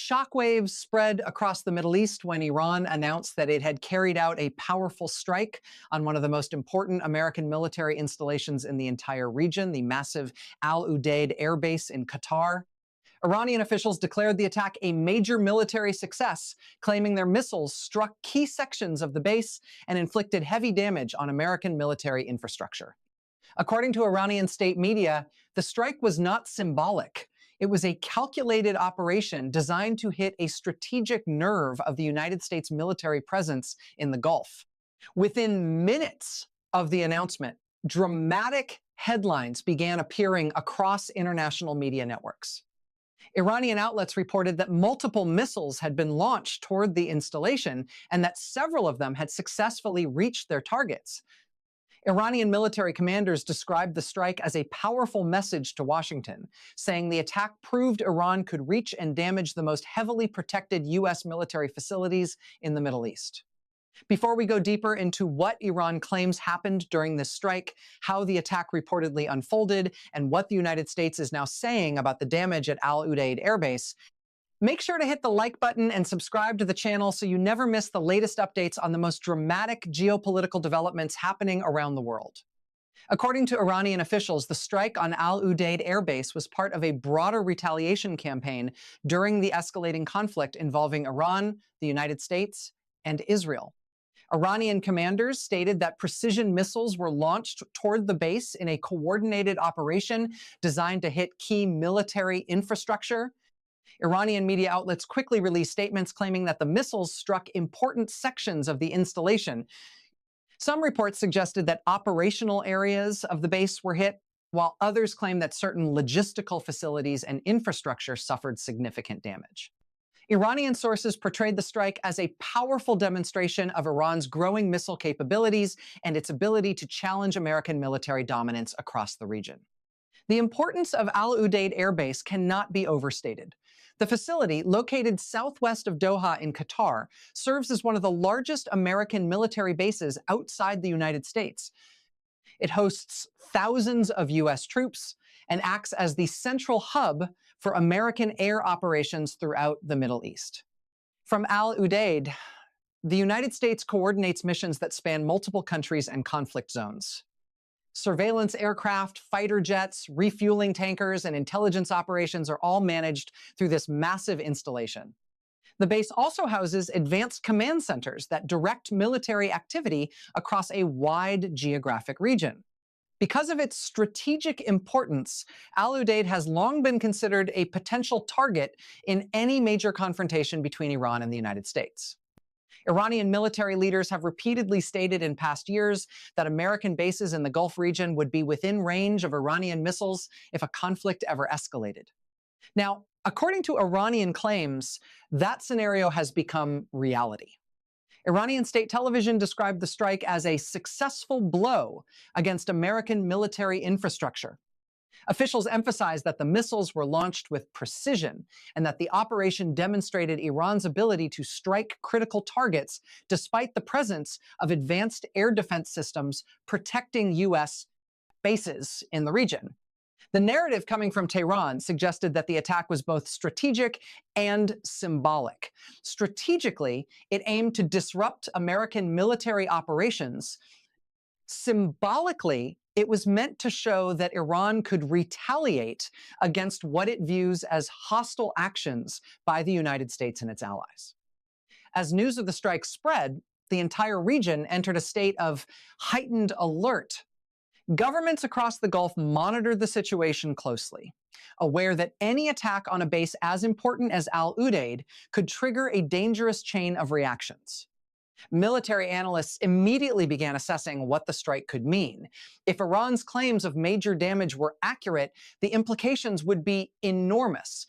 shockwaves spread across the Middle East when Iran announced that it had carried out a powerful strike on one of the most important American military installations in the entire region, the massive Al Udeid Air Base in Qatar. Iranian officials declared the attack a major military success, claiming their missiles struck key sections of the base and inflicted heavy damage on American military infrastructure. According to Iranian state media, the strike was not symbolic. It was a calculated operation designed to hit a strategic nerve of the United States military presence in the Gulf. Within minutes of the announcement, dramatic headlines began appearing across international media networks. Iranian outlets reported that multiple missiles had been launched toward the installation and that several of them had successfully reached their targets. Iranian military commanders described the strike as a powerful message to Washington, saying the attack proved Iran could reach and damage the most heavily protected U.S. military facilities in the Middle East. Before we go deeper into what Iran claims happened during this strike, how the attack reportedly unfolded, and what the United States is now saying about the damage at Al Udeid Air Base, make sure to hit the like button and subscribe to the channel so you never miss the latest updates on the most dramatic geopolitical developments happening around the world. According to Iranian officials, the strike on Al Udeid Air Base was part of a broader retaliation campaign during the escalating conflict involving Iran, the United States, and Israel. Iranian commanders stated that precision missiles were launched toward the base in a coordinated operation designed to hit key military infrastructure. Iranian media outlets quickly released statements claiming that the missiles struck important sections of the installation. Some reports suggested that operational areas of the base were hit, while others claimed that certain logistical facilities and infrastructure suffered significant damage. Iranian sources portrayed the strike as a powerful demonstration of Iran's growing missile capabilities and its ability to challenge American military dominance across the region. The importance of Al Udeid Air Base cannot be overstated. The facility, located southwest of Doha in Qatar, serves as one of the largest American military bases outside the United States. It hosts thousands of U.S. troops and acts as the central hub for American air operations throughout the Middle East. From Al Udeid, the United States coordinates missions that span multiple countries and conflict zones. Surveillance aircraft, fighter jets, refueling tankers, and intelligence operations are all managed through this massive installation. The base also houses advanced command centers that direct military activity across a wide geographic region. Because of its strategic importance, Al Udeid has long been considered a potential target in any major confrontation between Iran and the United States. Iranian military leaders have repeatedly stated in past years that American bases in the Gulf region would be within range of Iranian missiles if a conflict ever escalated. Now, according to Iranian claims, that scenario has become reality. Iranian state television described the strike as a successful blow against American military infrastructure. Officials emphasized that the missiles were launched with precision and that the operation demonstrated Iran's ability to strike critical targets despite the presence of advanced air defense systems protecting U.S. bases in the region. The narrative coming from Tehran suggested that the attack was both strategic and symbolic. Strategically, it aimed to disrupt American military operations. Symbolically, it was meant to show that Iran could retaliate against what it views as hostile actions by the United States and its allies. As news of the strike spread, the entire region entered a state of heightened alert. Governments across the Gulf monitored the situation closely, aware that any attack on a base as important as Al Udeid could trigger a dangerous chain of reactions. Military analysts immediately began assessing what the strike could mean. If Iran's claims of major damage were accurate, the implications would be enormous.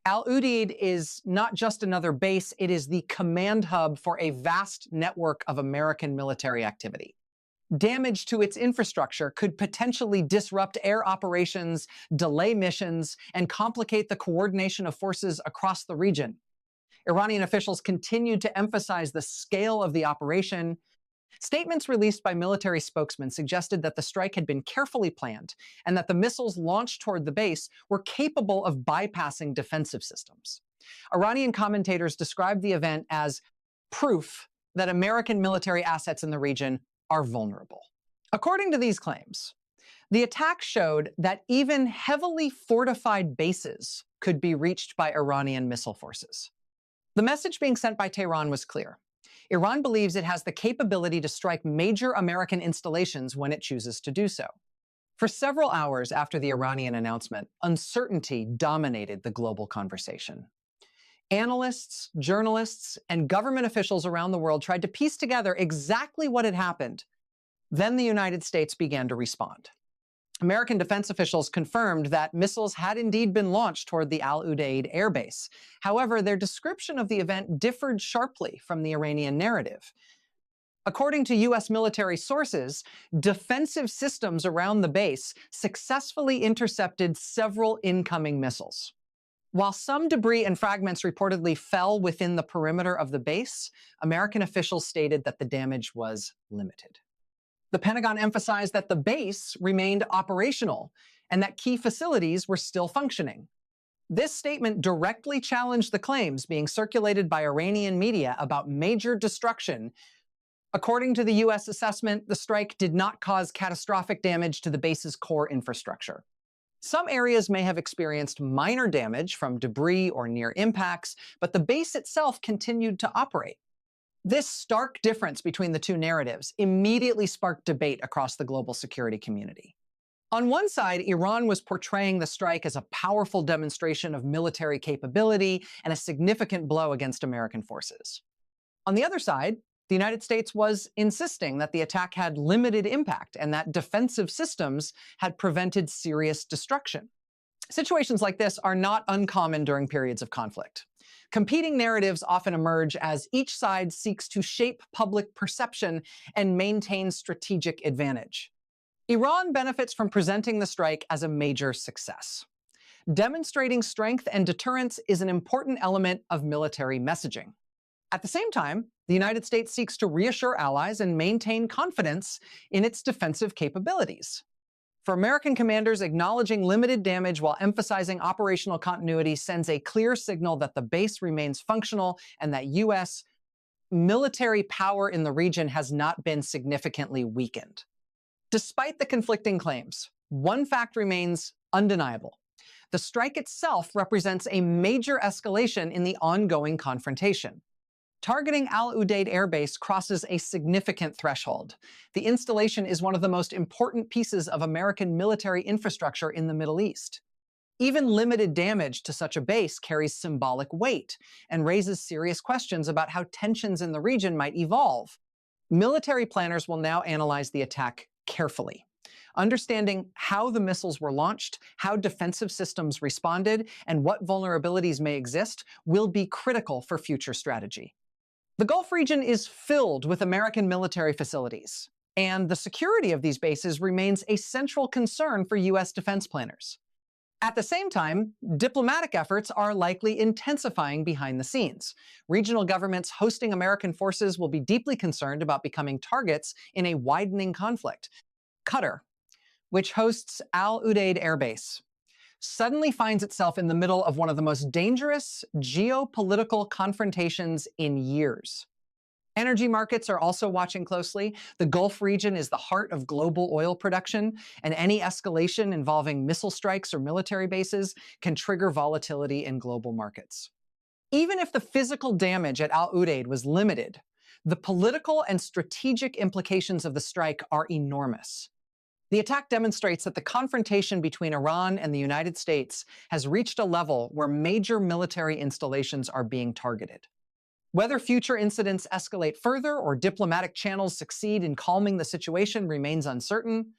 Al Udeid is not just another base, it is the command hub for a vast network of American military activity. Damage to its infrastructure could potentially disrupt air operations, delay missions, and complicate the coordination of forces across the region. Iranian officials continued to emphasize the scale of the operation. Statements released by military spokesmen suggested that the strike had been carefully planned and that the missiles launched toward the base were capable of bypassing defensive systems. Iranian commentators described the event as proof that American military assets in the region are vulnerable. According to these claims, the attack showed that even heavily fortified bases could be reached by Iranian missile forces. The message being sent by Tehran was clear. Iran believes it has the capability to strike major American installations when it chooses to do so. For several hours after the Iranian announcement, uncertainty dominated the global conversation. Analysts, journalists, and government officials around the world tried to piece together exactly what had happened. Then the United States began to respond. American defense officials confirmed that missiles had indeed been launched toward the Al Udeid Air Base. However, their description of the event differed sharply from the Iranian narrative. According to U.S. military sources, defensive systems around the base successfully intercepted several incoming missiles. While some debris and fragments reportedly fell within the perimeter of the base, American officials stated that the damage was limited. The Pentagon emphasized that the base remained operational and that key facilities were still functioning. This statement directly challenged the claims being circulated by Iranian media about major destruction. According to the U.S. assessment, the strike did not cause catastrophic damage to the base's core infrastructure. Some areas may have experienced minor damage from debris or near impacts, but the base itself continued to operate. This stark difference between the two narratives immediately sparked debate across the global security community. On one side, Iran was portraying the strike as a powerful demonstration of military capability and a significant blow against American forces. On the other side, the United States was insisting that the attack had limited impact and that defensive systems had prevented serious destruction. Situations like this are not uncommon during periods of conflict. Competing narratives often emerge as each side seeks to shape public perception and maintain strategic advantage. Iran benefits from presenting the strike as a major success. Demonstrating strength and deterrence is an important element of military messaging. At the same time, the United States seeks to reassure allies and maintain confidence in its defensive capabilities. For American commanders, acknowledging limited damage while emphasizing operational continuity sends a clear signal that the base remains functional and that U.S. military power in the region has not been significantly weakened. Despite the conflicting claims, one fact remains undeniable. The strike itself represents a major escalation in the ongoing confrontation. Targeting Al Udeid Air Base crosses a significant threshold. The installation is one of the most important pieces of American military infrastructure in the Middle East. Even limited damage to such a base carries symbolic weight and raises serious questions about how tensions in the region might evolve. Military planners will now analyze the attack carefully. Understanding how the missiles were launched, how defensive systems responded, and what vulnerabilities may exist will be critical for future strategy. The Gulf region is filled with American military facilities, and the security of these bases remains a central concern for U.S. defense planners. At the same time, diplomatic efforts are likely intensifying behind the scenes. Regional governments hosting American forces will be deeply concerned about becoming targets in a widening conflict. Qatar, which hosts Al Udeid Air Base, suddenly finds itself in the middle of one of the most dangerous geopolitical confrontations in years. Energy markets are also watching closely. The Gulf region is the heart of global oil production, and any escalation involving missile strikes or military bases can trigger volatility in global markets. Even if the physical damage at Al Udeid was limited, the political and strategic implications of the strike are enormous. The attack demonstrates that the confrontation between Iran and the United States has reached a level where major military installations are being targeted. Whether future incidents escalate further or diplomatic channels succeed in calming the situation remains uncertain.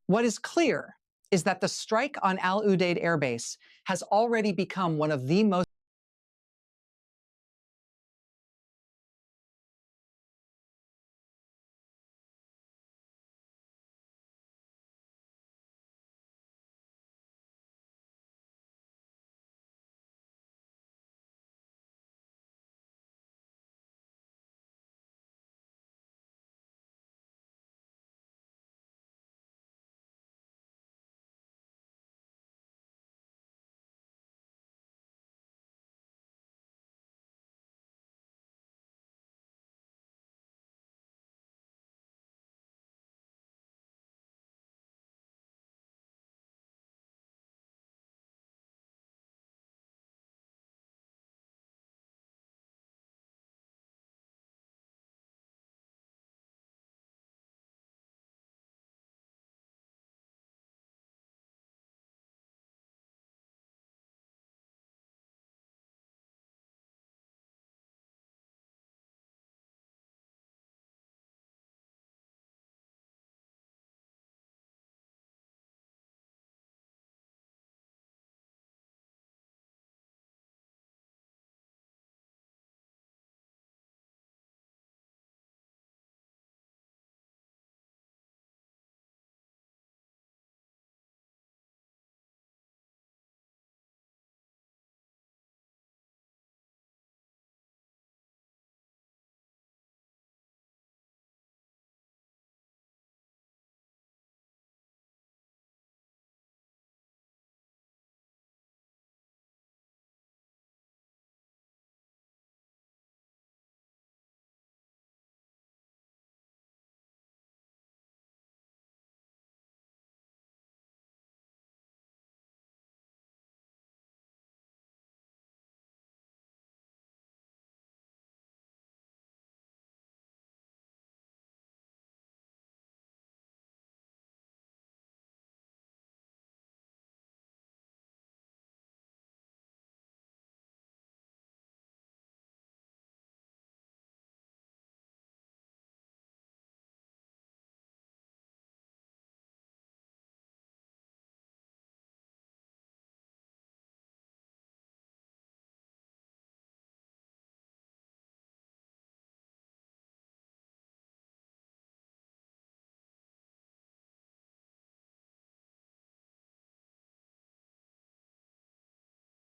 What is clear is that the strike on Al Udeid Air Base has already become one of the most